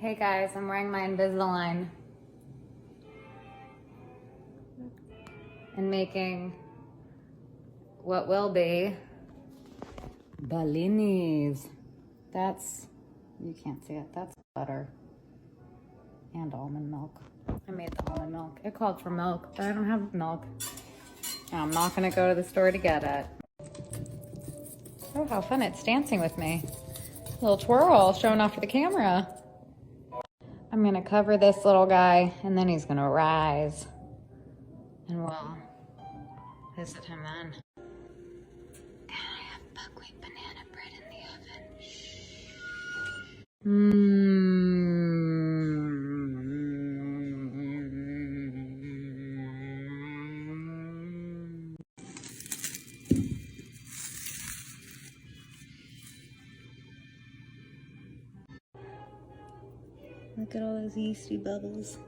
Hey guys, I'm wearing my Invisalign and making what will be bellinis. That's, you can't see it, that's butter and almond milk. I made the almond milk. It called for milk, but I don't have milk. And I'm not gonna go to the store to get it. Oh, how fun, it's dancing with me. Little twirl, showing off for the camera. I'm gonna cover this little guy and then he's gonna rise. And we'll visit him then. And I have buckwheat banana bread in the oven. Shh. Look at all those yeasty bubbles.